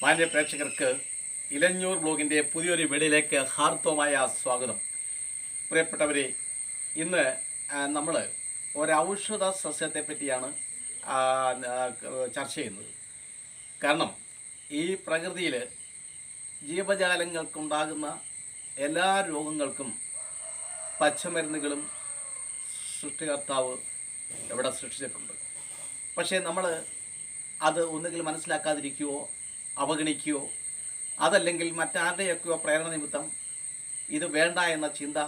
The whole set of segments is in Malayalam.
മാന്യ പ്രേക്ഷകർക്ക് ഇലഞ്ഞൂർ ബ്ലോഗിൻ്റെ പുതിയൊരു വീഡിയോയിലേക്ക് ഹാർദവമായ സ്വാഗതം. പ്രിയപ്പെട്ടവരെ, ഇന്ന് നമ്മൾ ഒരൗഷധ സസ്യത്തെ പറ്റിയാണ് ചർച്ച ചെയ്യുന്നത്. കാരണം ഈ പ്രകൃതിയിൽ ജീവജാലങ്ങൾക്കുണ്ടാകുന്ന എല്ലാ രോഗങ്ങൾക്കും പച്ചമരുന്നുകളും സൃഷ്ടികർത്താവ് ഇവിടെ സൃഷ്ടിച്ചിട്ടുണ്ട്. പക്ഷേ നമ്മൾ അത് ഒന്നുകിൽ മനസ്സിലാക്കാതിരിക്കുകയോ അവഗണിക്കുകയോ അതല്ലെങ്കിൽ മറ്റാരുടെയൊക്കെയോ പ്രേരണ നിമിത്തം ഇത് വേണ്ട എന്ന ചിന്ത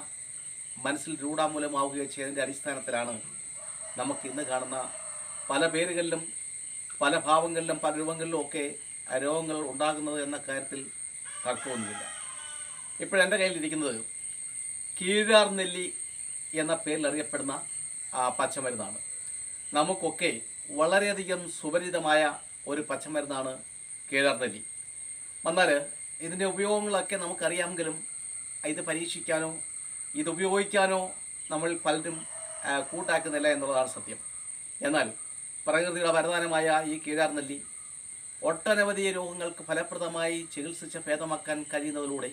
മനസ്സിൽ രൂഢമൂലമാവുകയോ ചെയ്തതിൻ്റെ അടിസ്ഥാനത്തിലാണ് നമുക്ക് ഇന്ന് കാണുന്ന പല പേരുകളിലും പല ഭാവങ്ങളിലും പല രൂപങ്ങളിലും ഒക്കെ രോഗങ്ങൾ ഉണ്ടാകുന്നത് എന്ന കാര്യത്തിൽ തർക്കമൊന്നുമില്ല. ഇപ്പോഴെൻ്റെ കയ്യിലിരിക്കുന്നത് കീഴാർ നെല്ലി എന്ന പേരിൽ അറിയപ്പെടുന്ന പച്ചമരുന്നാണ്. നമുക്കൊക്കെ വളരെയധികം സുപരിചിതമായ ഒരു പച്ചമരുന്നാണ് കീഴാർ നെല്ലി. എന്നാൽ ഇതിൻ്റെ ഉപയോഗങ്ങളൊക്കെ നമുക്കറിയാമെങ്കിലും ഇത് പരീക്ഷിക്കാനോ ഇത് ഉപയോഗിക്കാനോ നമ്മൾ പലരും കൂട്ടാക്കുന്നില്ല എന്നുള്ളതാണ് സത്യം. എന്നാൽ പ്രകൃതിയുടെ വരദാനമായ ഈ കീഴാർ നെല്ലി ഒട്ടനവധി രോഗങ്ങൾക്ക് ഫലപ്രദമായി ചികിത്സിച്ച് ഭേദമാക്കാൻ കഴിയുന്നതിലൂടെ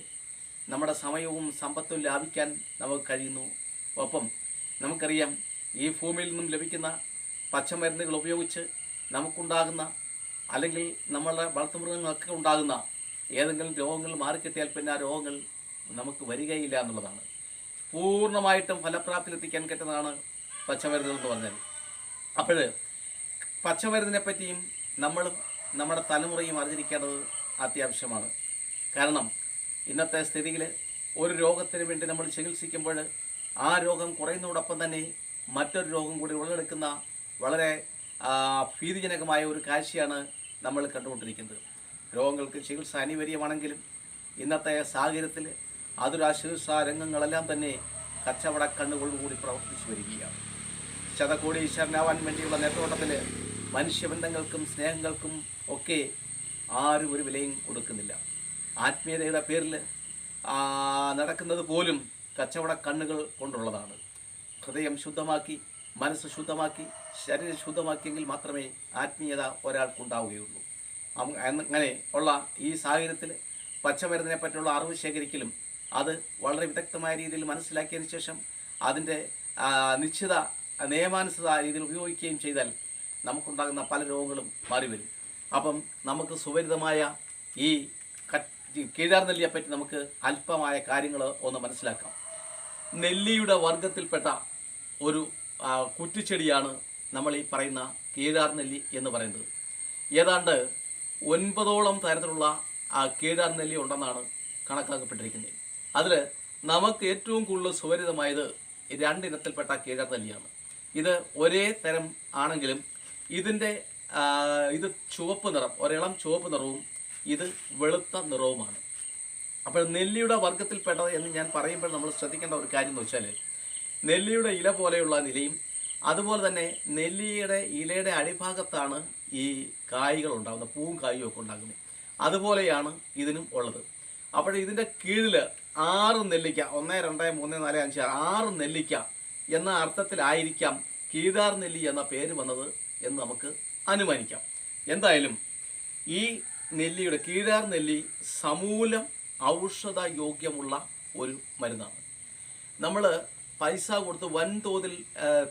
നമ്മുടെ സമയവും സമ്പത്തും ലാഭിക്കാൻ നമുക്ക് കഴിയുന്നു. ഒപ്പം നമുക്കറിയാം, ഈ ഭൂമിയിൽ നിന്നും ലഭിക്കുന്ന പച്ചമരുന്നുകൾ ഉപയോഗിച്ച് നമുക്കുണ്ടാകുന്ന അല്ലെങ്കിൽ നമ്മളുടെ വളർത്തുമൃഗങ്ങൾക്ക് ഉണ്ടാകുന്ന ഏതെങ്കിലും രോഗങ്ങൾ മാറിക്കിട്ടിയാൽ പിന്നെ ആ രോഗങ്ങൾ നമുക്ക് വരികയില്ല എന്നുള്ളതാണ്. പൂർണ്ണമായിട്ടും ഫലപ്രാപ്തിയിലെത്തിക്കാൻ പറ്റുന്നതാണ് പച്ചമരുന്നുകൾ എന്ന് പറഞ്ഞാൽ. അപ്പോൾ പച്ചമരുന്നിനെ പറ്റിയും നമ്മളും നമ്മുടെ തലമുറയും അറിഞ്ഞിരിക്കേണ്ടത് അത്യാവശ്യമാണ്. കാരണം ഇന്നത്തെ സ്ഥിതിയിൽ ഒരു രോഗത്തിന് വേണ്ടി നമ്മൾ ചികിത്സിക്കുമ്പോൾ ആ രോഗം കുറയുന്നതോടൊപ്പം തന്നെ മറ്റൊരു രോഗം കൂടി ഉടലെടുക്കുന്ന വളരെ ഭീതിജനകമായ ഒരു കാഴ്ചയാണ് നമ്മൾ കണ്ടുകൊണ്ടിരിക്കുന്നത്. രോഗങ്ങൾക്ക് ചികിത്സ അനിവാര്യമാണെങ്കിലും ഇന്നത്തെ സാഹചര്യത്തിൽ ചികിത്സാ രംഗങ്ങളെല്ലാം തന്നെ കച്ചവട കണ്ണുകളോടുകൂടി പ്രവർത്തിച്ചു വരികയാണ്. ശതകോടീശ്വരനാവാൻ വേണ്ടിയുള്ള നേട്ടോട്ടത്തിൽ മനുഷ്യബന്ധങ്ങൾക്കും സ്നേഹങ്ങൾക്കും ഒക്കെ ആരും ഒരു വിലയും കൊടുക്കുന്നില്ല. ആത്മീയതയുടെ പേരിൽ നടക്കുന്നത് പോലും കച്ചവട കണ്ണുകൾ കൊണ്ടുള്ളതാണ്. ഹൃദയം ശുദ്ധമാക്കി, മനസ്സ് ശുദ്ധമാക്കി, ശരീരം ശുദ്ധമാക്കിയെങ്കിൽ മാത്രമേ ആത്മീയത ഒരാൾക്കുണ്ടാവുകയുള്ളൂ. അങ്ങനെ ഉള്ള ഈ സാഹചര്യത്തിൽ പച്ചമരുന്നിനെ പറ്റിയുള്ള അറിവ് ശേഖരിക്കലും അത് വളരെ വിദഗ്ധമായ രീതിയിൽ മനസ്സിലാക്കിയതിന് ശേഷം അതിൻ്റെ നിശ്ചിത നിയമാനുസൃത രീതിയിൽ ഉപയോഗിക്കുകയും ചെയ്താൽ നമുക്കുണ്ടാകുന്ന പല രോഗങ്ങളും മാറിവരും. അപ്പം നമുക്ക് സുപരിതമായ ഈ കീഴാർ നെല്ലിയെപ്പറ്റി നമുക്ക് അല്പമായ കാര്യങ്ങൾ ഒന്ന് മനസ്സിലാക്കാം. നെല്ലിയുടെ വർഗത്തിൽപ്പെട്ട ഒരു കുറ്റിച്ചെടിയാണ് നമ്മൾ ഈ പറയുന്ന കീഴാർ നെല്ലി എന്ന് പറയുന്നത്. ഏതാണ്ട് 9ഓളം തരത്തിലുള്ള കീഴാർ നെല്ലി ഉണ്ടെന്നാണ് കണക്കാക്കപ്പെട്ടിരിക്കുന്നത്. അതിൽ നമുക്ക് ഏറ്റവും കൂടുതൽ സുപരിതമായത് 2 ഇനത്തിൽപ്പെട്ട കീഴാർ നെല്ലിയാണ്. ഇത് ഒരേ തരം ആണെങ്കിലും ഇത് ചുവപ്പ് നിറം, ഒരിളം ചുവപ്പ് നിറവും ഇത് വെളുത്ത നിറവുമാണ്. അപ്പോൾ നെല്ലിയുടെ വർഗത്തിൽപ്പെട്ടത് എന്ന് ഞാൻ പറയുമ്പോൾ നമ്മൾ ശ്രദ്ധിക്കേണ്ട ഒരു കാര്യം എന്ന് വെച്ചാൽ, നെല്ലിയുടെ ഇല പോലെയുള്ള നിലയും അതുപോലെ തന്നെ നെല്ലിയുടെ ഇലയുടെ അടിഭാഗത്താണ് ഈ കായ്കൾ ഉണ്ടാകുന്നത്, പൂവും കായും ഒക്കെ ഉണ്ടാകുന്നത്. അതുപോലെയാണ് ഇതിനും ഉള്ളത്. അപ്പോൾ ഇതിൻ്റെ കീഴിൽ 6 നെല്ലിക്ക, 1, 2, 3, 4, 5, 6 നെല്ലിക്ക എന്ന അർത്ഥത്തിലായിരിക്കാം കീഴാർ നെല്ലി എന്ന പേര് വന്നത് എന്ന് നമുക്ക് അനുമാനിക്കാം. എന്തായാലും ഈ നെല്ലിയുടെ കീഴാർ നെല്ലി സമൂലം ഔഷധ യോഗ്യമുള്ള ഒരു മരുന്നാണ്. നമ്മൾ പൈസ കൊടുത്ത് വൻതോതിൽ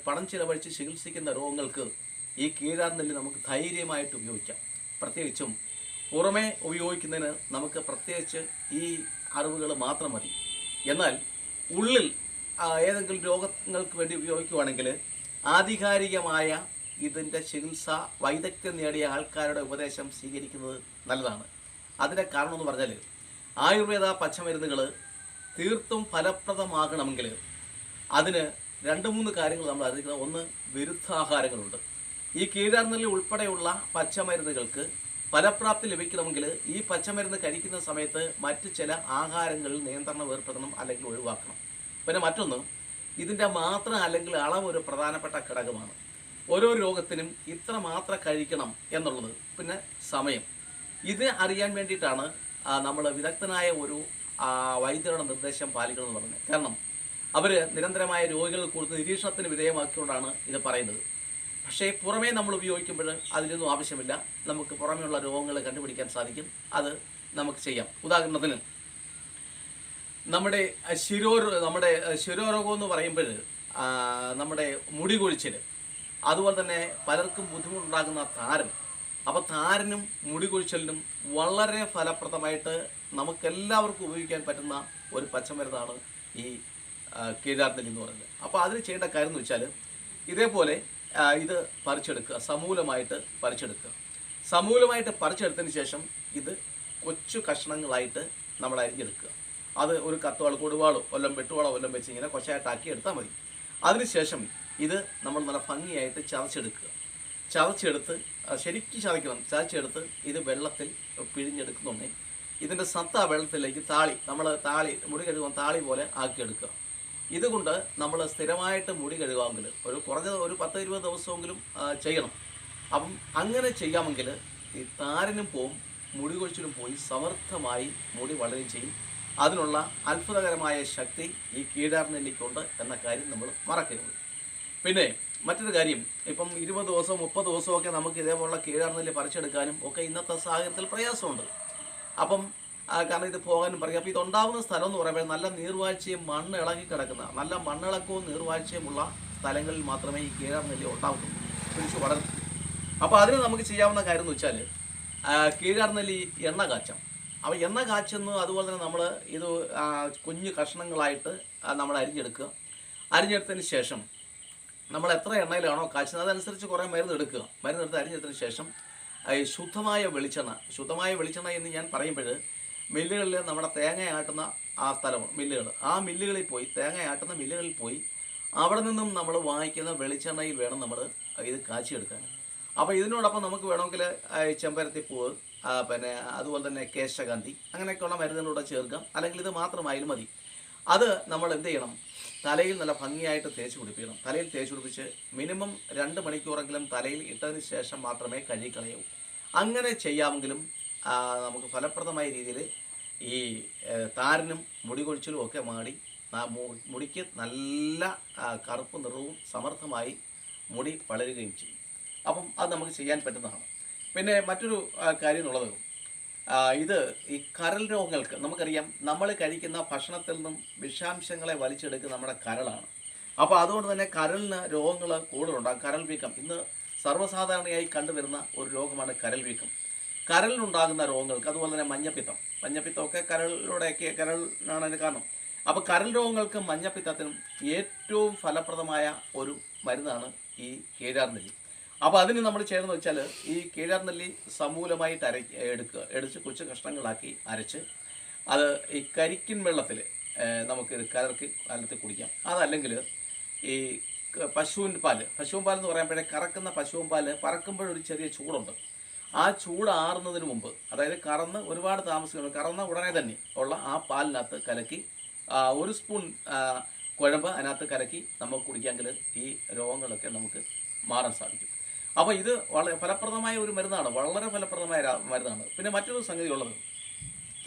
പണം ചിലവഴിച്ച് ചികിത്സിക്കുന്ന രോഗങ്ങൾക്ക് ഈ കീഴാർ നെല്ലി നമുക്ക് ധൈര്യമായിട്ട് ഉപയോഗിക്കാം. പ്രത്യേകിച്ചും പുറമേ ഉപയോഗിക്കുന്നതിന് നമുക്ക് പ്രത്യേകിച്ച് ഈ അറിവുകൾ മാത്രം മതി. എന്നാൽ ഉള്ളിൽ ഏതെങ്കിലും രോഗങ്ങൾക്ക് വേണ്ടി ഉപയോഗിക്കുകയാണെങ്കിൽ ആധികാരികമായ ഇതിൻ്റെ ചികിത്സ വൈദഗ്ധ്യം നേടിയ ആൾക്കാരുടെ ഉപദേശം സ്വീകരിക്കുന്നത് നല്ലതാണ്. അതിൻ്റെ കാരണം എന്ന് പറഞ്ഞാൽ, ആയുർവേദ പച്ചമരുന്നുകൾ തീർത്തും ഫലപ്രദമാകണമെങ്കിൽ അതിന് 2-3 കാര്യങ്ങൾ നമ്മൾ അറിയിക്കുന്നത്. ഒന്ന്, വിരുദ്ധാഹാരങ്ങളുണ്ട്. ഈ കീഴാർ നെല്ലി ഉൾപ്പെടെയുള്ള പച്ചമരുന്നുകൾക്ക് ഫലപ്രാപ്തി ലഭിക്കണമെങ്കിൽ ഈ പച്ചമരുന്ന് കഴിക്കുന്ന സമയത്ത് മറ്റ് ചില ആഹാരങ്ങളിൽ നിയന്ത്രണം ഏർപ്പെടുത്തണം, അല്ലെങ്കിൽ ഒഴിവാക്കണം. പിന്നെ മറ്റൊന്ന്, ഇതിൻ്റെ മാത്ര അല്ലെങ്കിൽ അളവ് ഒരു പ്രധാനപ്പെട്ട ഘടകമാണ്. ഓരോ രോഗത്തിനും ഇത്ര മാത്രം കഴിക്കണം എന്നുള്ളത്. പിന്നെ സമയം, ഇത് അറിയാൻ വേണ്ടിയിട്ടാണ് നമ്മൾ വിദഗ്ധനായ ഒരു വൈദ്യരുടെ നിർദ്ദേശം പാലിക്കണമെന്ന് പറഞ്ഞത്. കാരണം അവർ നിരന്തരമായ രോഗികൾ കൊടുത്ത് നിരീക്ഷണത്തിന് വിധേയമാക്കിക്കൊണ്ടാണ് ഇത് പറയുന്നത്. പക്ഷേ പുറമേ നമ്മൾ ഉപയോഗിക്കുമ്പോൾ അതിനൊന്നും ആവശ്യമില്ല. നമുക്ക് പുറമേയുള്ള രോഗങ്ങൾ കണ്ടുപിടിക്കാൻ സാധിക്കും. അത് നമുക്ക് ചെയ്യാം. ഉദാഹരണത്തിന് നമ്മുടെ ശിരോരോഗം എന്ന് പറയുമ്പോൾ നമ്മുടെ മുടി കൊഴിച്ചിൽ, അതുപോലെ തന്നെ പലർക്കും ബുദ്ധിമുട്ടുണ്ടാകുന്ന താരൻ. അപ്പോൾ താരനും മുടി കൊഴിച്ചിലിനും വളരെ ഫലപ്രദമായിട്ട് നമുക്കെല്ലാവർക്കും ഉപയോഗിക്കാൻ പറ്റുന്ന ഒരു പച്ചമരുന്നാണ് ഈ കീഴാർനെല്ലി എന്ന് പറയുന്നത്. അപ്പോൾ അതിന് ചെയ്യേണ്ട കാര്യം എന്ന് വെച്ചാൽ ഇതേപോലെ ഇത് പറിച്ചെടുക്കുക, സമൂലമായിട്ട് പറിച്ചെടുക്കുക. സമൂലമായിട്ട് പറിച്ചെടുത്തതിന് ശേഷം ഇത് കൊച്ചു കഷ്ണങ്ങളായിട്ട് നമ്മൾ അരിഞ്ഞെടുക്കുക. അത് ഒരു കത്തുവാൾ, കൊടുവാളോ വല്ലതും വെട്ടുവാളോ വല്ലതും വെച്ച് ഇങ്ങനെ കൊച്ചയായിട്ടാക്കി എടുത്താൽ മതി. അതിനുശേഷം ഇത് നമ്മൾ നല്ല ഭംഗിയായിട്ട് ചതച്ചെടുത്ത് ശരിക്കും ചതച്ചെടുത്ത് ഇത് വെള്ളത്തിൽ പിഴിഞ്ഞെടുക്കുന്നുണ്ടെങ്കിൽ ഇതിൻ്റെ സത്ത വെള്ളത്തിലേക്ക് താളി മുടി കഴുകാൻ താളി പോലെ ആക്കിയെടുക്കുക. ഇതുകൊണ്ട് നമ്മൾ സ്ഥിരമായിട്ട് മുടി കഴുകാമെങ്കിൽ കുറഞ്ഞത് ഒരു 10-20 ദിവസമെങ്കിലും ചെയ്യണം. അപ്പം അങ്ങനെ ചെയ്യാമെങ്കിൽ ഈ താരനും പോവും, മുടി കൊഴിച്ചിലും പോയി സമർത്ഥമായി മുടി വളരുകയും ചെയ്യും. അതിനുള്ള അത്ഭുതകരമായ ശക്തി ഈ കീഴാർനെല്ലിക്കുണ്ട് എന്ന കാര്യം നമ്മൾ മറക്കരുത്. പിന്നെ മറ്റൊരു കാര്യം, ഇപ്പം 20 ദിവസവും 30 ദിവസമൊക്കെ നമുക്ക് ഇതേപോലുള്ള കീഴാർനെല്ലി പറിച്ചെടുക്കാനും ഒക്കെ ഇന്നത്തെ സാഹചര്യത്തിൽ പ്രയാസമുണ്ട്. അപ്പം കാരണം ഇത് പോകാനും പറയും. അപ്പോൾ ഇതുണ്ടാകുന്ന സ്ഥലം എന്ന് പറയുമ്പോൾ നല്ല നീർവാഴ്ചയും മണ്ണ് ഇളകി കിടക്കുന്ന നല്ല മണ്ണിളക്കവും നീർവാഴ്ചയുമുള്ള സ്ഥലങ്ങളിൽ മാത്രമേ ഈ കീഴാർനെല്ലി ഉണ്ടാകുള്ളൂ, പിടിച്ച് വളർത്തും. അപ്പോൾ അതിന് നമുക്ക് ചെയ്യാവുന്ന കാര്യം എന്ന് വെച്ചാൽ കീഴാർനെല്ലി എണ്ണ കാച്ചാം. അപ്പോൾ എണ്ണ കാച്ചുന്നു, അതുപോലെ തന്നെ നമ്മൾ ഇത് കുഞ്ഞു കഷ്ണങ്ങളായിട്ട് നമ്മൾ അരിഞ്ഞെടുത്തതിന് ശേഷം നമ്മൾ എത്ര എണ്ണയിലാണോ കാച്ചുന്നത് അതനുസരിച്ച് കുറേ മരുന്നെടുത്ത് അരിഞ്ഞെടുത്തതിന് ശേഷം ഈ ശുദ്ധമായ വെളിച്ചെണ്ണ എന്ന് ഞാൻ പറയുമ്പോൾ മില്ലുകളിൽ നമ്മുടെ തേങ്ങ ആട്ടുന്ന മില്ലുകളിൽ പോയി മില്ലുകളിൽ പോയി അവിടെ നിന്നും നമ്മൾ വാങ്ങിക്കുന്ന വെളിച്ചെണ്ണയിൽ വേണം നമ്മൾ ഇത് കാച്ചിയെടുക്കാൻ. അപ്പോൾ ഇതിനോടൊപ്പം നമുക്ക് വേണമെങ്കിൽ ചെമ്പരത്തിപ്പൂവ്, പിന്നെ അതുപോലെ തന്നെ കേശകാന്തി, അങ്ങനെയൊക്കെയുള്ള മരുന്നുകളൂടെ ചേർക്കാം. അല്ലെങ്കിൽ ഇത് മാത്രമായാലും മതി. അത് നമ്മൾ എന്ത് ചെയ്യണം, തലയിൽ നല്ല ഭംഗിയായിട്ട് തേച്ച് പിടിപ്പിക്കണം. തലയിൽ തേച്ച് പിടിപ്പിച്ച് മിനിമം 2 മണിക്കൂറെങ്കിലും തലയിൽ ഇട്ടതിന് ശേഷം മാത്രമേ കഴുകിക്കളയൂ. അങ്ങനെ ചെയ്യാമെങ്കിലും നമുക്ക് ഫലപ്രദമായ രീതിയിൽ ഈ താരനും മുടി കൊഴിച്ചിലും ഒക്കെ മാറി മുടിക്ക് നല്ല കറുപ്പ് നിറവും സമർത്ഥമായി മുടി വളരുകയും ചെയ്യും. അപ്പം അത് നമുക്ക് ചെയ്യാൻ പറ്റുന്നതാണ്. പിന്നെ മറ്റൊരു കാര്യം എന്നുള്ളത്, ഇത് ഈ കരൾ രോഗങ്ങൾക്ക് നമുക്കറിയാം, നമ്മൾ കഴിക്കുന്ന ഭക്ഷണത്തിൽ നിന്നും വിഷാംശങ്ങളെ വലിച്ചെടുക്കുക നമ്മുടെ കരളാണ്. അപ്പോൾ അതുകൊണ്ട് തന്നെ കരളിന് രോഗങ്ങൾ കൂടുതലുണ്ടാകും. കരൾ വീക്കം ഇന്ന് സർവ്വസാധാരണയായി കണ്ടുവരുന്ന ഒരു രോഗമാണ് കരൾ വീക്കം. കരളിനുണ്ടാകുന്ന രോഗങ്ങൾക്ക്, അതുപോലെ തന്നെ മഞ്ഞപ്പിത്തമൊക്കെ കരളിനാണ് അതിന് കാരണം. അപ്പോൾ കരൾ രോഗങ്ങൾക്കും മഞ്ഞപ്പിത്തത്തിനും ഏറ്റവും ഫലപ്രദമായ ഒരു മരുന്നാണ് ഈ കീഴാർനെല്ലി. അപ്പോൾ അതിന് നമ്മൾ ചെയ്യണമെന്ന് വെച്ചാൽ ഈ കീഴാർനെല്ലി സമൂലമായിട്ട് എടുത്ത് കൊച്ചു കഷ്ണങ്ങളാക്കി അരച്ച് അത് ഈ കരിക്കിൻ വെള്ളത്തിൽ നമുക്ക് കലർത്തി കുടിക്കാം. അതല്ലെങ്കിൽ ഈ പശുവിൻ പാൽ എന്ന് പറയുമ്പോഴേ കറക്കുന്ന പശുവിൻ പാൽ പറക്കുമ്പോഴൊരു ചെറിയ ചൂടുണ്ട്. ആ ചൂട് ആറുന്നതിന് മുമ്പ്, അതായത് കറന്ന് ഒരുപാട് താമസിക്കണം, കറന്ന ഉടനെ തന്നെ ഉള്ള ആ പാലിനകത്ത് കലക്കി 1 സ്പൂൺ കുഴമ്പ് അതിനകത്ത് കലക്കി നമുക്ക് കുടിക്കാമെങ്കിൽ ഈ രോഗങ്ങളൊക്കെ നമുക്ക് മാറാൻ സാധിക്കും. അപ്പോൾ ഇത് വളരെ ഫലപ്രദമായ ഒരു മരുന്നാണ്, വളരെ ഫലപ്രദമായ മരുന്നാണ്. പിന്നെ മറ്റൊരു സംഗതി ഉള്ളത്,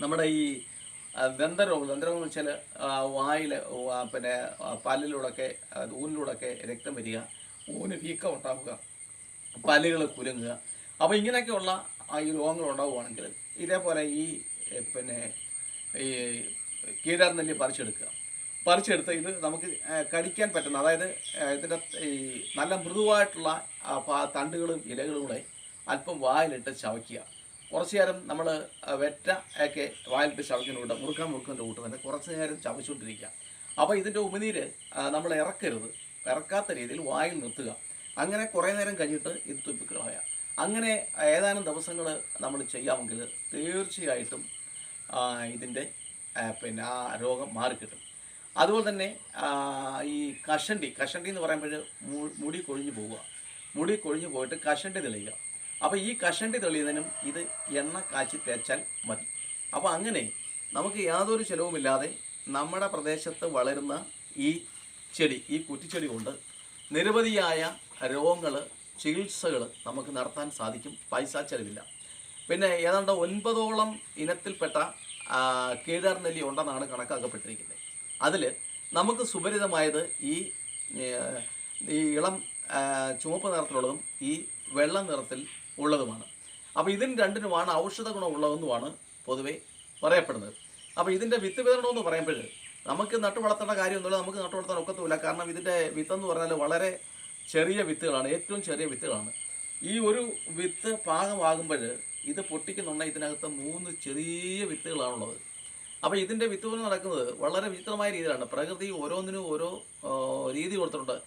നമ്മുടെ ഈ ദന്തരോഗം എന്ന് വെച്ചാൽ വായിൽ പിന്നെ പല്ലിലൂടെയൊക്കെ ഊനിലൂടെയൊക്കെ രക്തം വരിക, ഊന് വീക്കം ഉണ്ടാവുക, പല്ലുകൾ കുലുങ്ങുക. അപ്പോൾ ഇങ്ങനെയൊക്കെയുള്ള ഈ രോഗങ്ങൾ ഉണ്ടാവുകയാണെങ്കിൽ ഇതേപോലെ ഈ പിന്നെ ഈ കീഴാർനെല്ലി പറിച്ചെടുത്ത് ഇത് നമുക്ക് കടിക്കാൻ പറ്റുന്ന, അതായത് ഇതിൻ്റെ ഈ നല്ല മൃദുവായിട്ടുള്ള തണ്ടുകളും ഇലകളും കൂടെ അല്പം വായിലിട്ട് ചവയ്ക്കുക. കുറച്ച് നേരം നമ്മൾ വെറ്റ ഒക്കെ വായിലിട്ട് ചവയ്ക്കുന്നതിലൂടെ മുറുക്കുന്നതിൻ്റെ കൂട്ട് തന്നെ കുറച്ച് നേരം ചവച്ചുകൊണ്ടിരിക്കുക. അപ്പോൾ ഇതിൻ്റെ ഉമിനീര് നമ്മൾ ഇറക്കാത്ത രീതിയിൽ വായിൽ നിർത്തുക. അങ്ങനെ കുറേ നേരം കഴിഞ്ഞിട്ട് ഇത് തുപ്പിക്കളയുക. അങ്ങനെ ഏതാനും ദിവസങ്ങൾ നമ്മൾ ചെയ്യാമെങ്കിൽ തീർച്ചയായിട്ടും ഇതിൻ്റെ പിന്നെ ആ രോഗം മാറിക്കിട്ടും. അതുപോലെ തന്നെ ഈ കഷണ്ടി എന്ന് പറയുമ്പോൾ മുടി കൊഴിഞ്ഞു പോയിട്ട് കഷണ്ടി തെളിയുക. അപ്പോൾ ഈ കഷണ്ടി തെളിയുന്നതിനും ഇത് എണ്ണ കാച്ചി തേച്ചാൽ മതി. അപ്പോൾ അങ്ങനെ നമുക്ക് യാതൊരു ചിലവുമില്ലാതെ നമ്മുടെ പ്രദേശത്ത് വളരുന്ന ഈ കുറ്റിച്ചെടി കൊണ്ട് നിരവധിയായ ചികിത്സകൾ നമുക്ക് നടത്താൻ സാധിക്കും, പൈസ ചെലവില്ല. പിന്നെ ഏതാണ്ട് 9ഓളം ഇനത്തിൽപ്പെട്ട കീഴാർനെല്ലി ഉണ്ടെന്നാണ് കണക്കാക്കപ്പെട്ടിരിക്കുന്നത്. അതിൽ നമുക്ക് സുപരിതമായത് ഈ ഇളം ചുവപ്പ് നിറത്തിലുള്ളതും ഈ വെള്ള നിറത്തിൽ ഉള്ളതുമാണ്. അപ്പോൾ ഇതിന് രണ്ടിനുമാണ് ഔഷധ ഗുണമുള്ളതെന്നുമാണ് പൊതുവെ പറയപ്പെടുന്നത്. അപ്പോൾ ഇതിൻ്റെ വിത്ത് വിതരണമെന്ന് പറയുമ്പോൾ നമുക്ക് നട്ടു വളർത്തേണ്ട കാര്യമൊന്നുമില്ല, നമുക്ക് നട്ടു വളർത്താൻ ഒക്കത്തുമില്ല. കാരണം ഇതിൻ്റെ വിത്തെന്ന് പറഞ്ഞാൽ വളരെ ചെറിയ വിത്തുകളാണ്, ഏറ്റവും ചെറിയ വിത്തുകളാണ്. ഈ ഒരു വിത്ത് പാകമാകുമ്പോൾ ഇത് പൊട്ടിക്കുന്നുണ്ടെങ്കിൽ ഇതിനകത്ത് 3 ചെറിയ വിത്തുകളാണുള്ളത്. അപ്പോൾ ഇതിൻ്റെ വിത്ത് പോലെ നടക്കുന്നത് വളരെ വിചിത്രമായ രീതിയിലാണ്. പ്രകൃതി ഓരോന്നിനും ഓരോ രീതി കൊടുത്തിട്ടുണ്ട്.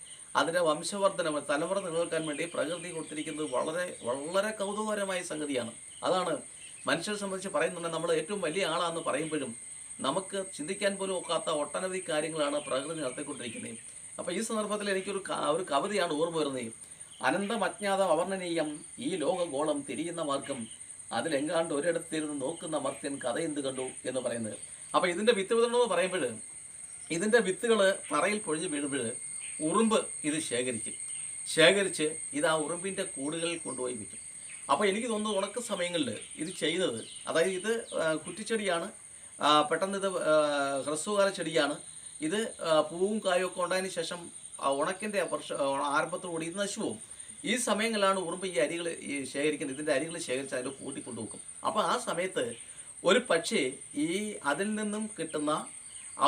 അതിൻ്റെ വംശവർദ്ധനം തലമുറ നിലനിൽക്കാൻ വേണ്ടി പ്രകൃതി കൊടുത്തിരിക്കുന്നത് വളരെ വളരെ കൗതുകകരമായ സംഗതിയാണ്. അതാണ് മനുഷ്യരെ സംബന്ധിച്ച് പറയുന്നുണ്ടെങ്കിൽ നമ്മൾ ഏറ്റവും വലിയ ആളാണെന്ന് പറയുമ്പോഴും നമുക്ക് ചിന്തിക്കാൻ പോലും ഒക്കാത്ത ഒട്ടനവധി കാര്യങ്ങളാണ് പ്രകൃതി നടത്തിക്കൊണ്ടിരിക്കുന്നത്. അപ്പോൾ ഈ സന്ദർഭത്തിൽ എനിക്കൊരു കവിതയാണ് ഓർമ്മ വരുന്നത്. അനന്തം അജ്ഞാതം അവർണ്ണനീയം ഈ ലോകഗോളം തിരിയുന്ന മാർഗം അതിലെങ്ങാണ്ട് ഒരിടത്തിരുന്ന് നോക്കുന്ന മർത്യൻ കഥ എന്ത് കണ്ടു എന്ന് പറയുന്നത്. അപ്പോൾ ഇതിൻ്റെ വിത്ത് വിതരണമെന്ന് പറയുമ്പോൾ ഇതിൻ്റെ വിത്തുകൾ തറയിൽ പൊഴിഞ്ഞ് വീഴുമ്പോൾ ഉറുമ്പ് ഇത് ശേഖരിച്ച് ഇത് ആ ഉറുമ്പിൻ്റെ കൂടുകളിൽ കൊണ്ടുപോയി വയ്ക്കും. അപ്പോൾ എനിക്ക് തോന്നുന്നത് ഉണക്ക സമയങ്ങളിൽ ഇത് ചെയ്യുന്നത്, അതായത് ഇത് കുറ്റിച്ചെടിയാണ്, പെട്ടെന്ന് ഇത് ഹ്രസ്വകാല ചെടിയാണ്. ഇത് പൂവും കായും ഒക്കെ ഉണ്ടായതിന് ശേഷം ഉണക്കിൻ്റെ ആരംഭത്തോടുകൂടി ഇത് നശിച്ചു പോകും. ഈ സമയങ്ങളിലാണ് ഉറുമ്പ് ഈ അരികൾ ശേഖരിക്കുന്നത്. ഇതിൻ്റെ അരികൾ ശേഖരിച്ച് അതിൽ കൂട്ടിക്കൊണ്ടുപോകും. അപ്പോൾ ആ സമയത്ത് ഒരു പക്ഷേ ഈ അതിൽ നിന്നും കിട്ടുന്ന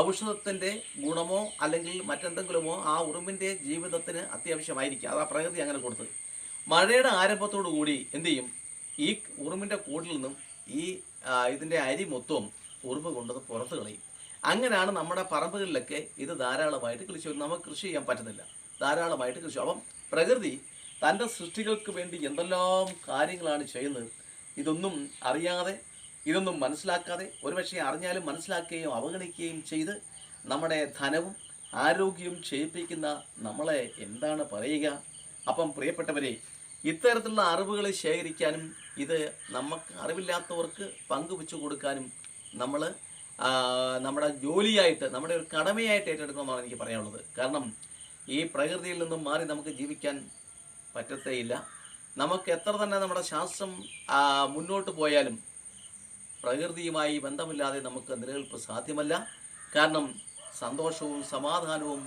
ഔഷധത്തിൻ്റെ ഗുണമോ അല്ലെങ്കിൽ മറ്റെന്തെങ്കിലുമോ ആ ഉറുമ്പിൻ്റെ ജീവിതത്തിന് അത്യാവശ്യമായിരിക്കും. അത് ആ പ്രകൃതി അങ്ങനെ കൊടുത്തത്. മഴയുടെ ആരംഭത്തോടു കൂടി എന്തു ചെയ്യും, ഈ ഉറുമ്പിൻ്റെ കൂട്ടിൽ നിന്നും ഈ ഇതിൻ്റെ അരി മൊത്തവും ഉറുമ്പ് കൊണ്ടത് പുറത്ത് കളയും. അങ്ങനെയാണ് നമ്മുടെ പറമ്പുകളിലൊക്കെ ഇത് ധാരാളമായിട്ട് കൃഷി. നമുക്ക് കൃഷി ചെയ്യാൻ പറ്റുന്നില്ല, ധാരാളമായിട്ട് കൃഷി. അപ്പം പ്രകൃതി തൻ്റെ സൃഷ്ടികൾക്ക് വേണ്ടി എന്തെല്ലാം കാര്യങ്ങളാണ് ചെയ്യുന്നത്. ഇതൊന്നും അറിയാതെ, ഇതൊന്നും മനസ്സിലാക്കാതെ, ഒരുപക്ഷെ അറിഞ്ഞാലും മനസ്സിലാക്കുകയും അവഗണിക്കുകയും ചെയ്ത് നമ്മുടെ ധനവും ആരോഗ്യവും ക്ഷയിപ്പിക്കുന്ന നമ്മളെ എന്താണ് പറയുക? അപ്പം പ്രിയപ്പെട്ടവരെ, ഇത്തരത്തിലുള്ള അറിവുകൾ ശേഖരിക്കാനും ഇത് നമുക്ക് അറിവില്ലാത്തവർക്ക് പങ്കുവെച്ചു കൊടുക്കാനും നമ്മൾ നമ്മുടെ ജോലിയായിട്ട്, നമ്മുടെ ഒരു കടമയായിട്ട് ഏറ്റെടുക്കണമെന്നാണ് എനിക്ക് പറയാനുള്ളത്. കാരണം ഈ പ്രകൃതിയിൽ നിന്നും മാറി നമുക്ക് ജീവിക്കാൻ പറ്റത്തേയില്ല. നമുക്ക് എത്ര തന്നെ നമ്മുടെ ശാസ്ത്രം മുന്നോട്ട് പോയാലും പ്രകൃതിയുമായി ബന്ധമില്ലാതെ നമുക്ക് നിലനിൽപ്പ് സാധ്യമല്ല. കാരണം സന്തോഷവും സമാധാനവും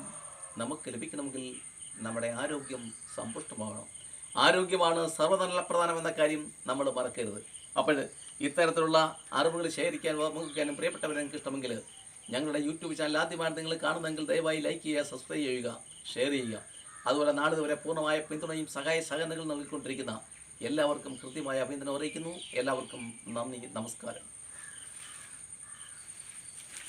നമുക്ക് ലഭിക്കണമെങ്കിൽ നമ്മുടെ ആരോഗ്യം സമ്പുഷ്ടമാകണം. ആരോഗ്യമാണ് സർവ്വനലപ്രധാനമെന്ന കാര്യം നമ്മൾ മറക്കരുത്. അപ്പോൾ ഇത്തരത്തിലുള്ള അറിവുകൾ ശേഖരിക്കാനും പങ്കുവയ്ക്കാനും പ്രിയപ്പെട്ടവരെ നിങ്ങൾക്ക് ഇഷ്ടമെങ്കിൽ ഞങ്ങളുടെ യൂട്യൂബ് ചാനൽ ആദ്യമായിട്ട് നിങ്ങൾ കാണുന്നെങ്കിൽ ദയവായി ലൈക്ക് ചെയ്യുക, സബ്സ്ക്രൈബ് ചെയ്യുക, ഷെയർ ചെയ്യുക. അതുപോലെ നാളിതുവരെ പൂർണ്ണമായ പിന്തുണയും സഹകരണങ്ങൾ നൽകിക്കൊണ്ടിരിക്കുന്ന എല്ലാവർക്കും കൃത്യമായ അഭിനന്ദനം അറിയിക്കുന്നു. എല്ലാവർക്കും നന്ദി, നമസ്കാരം.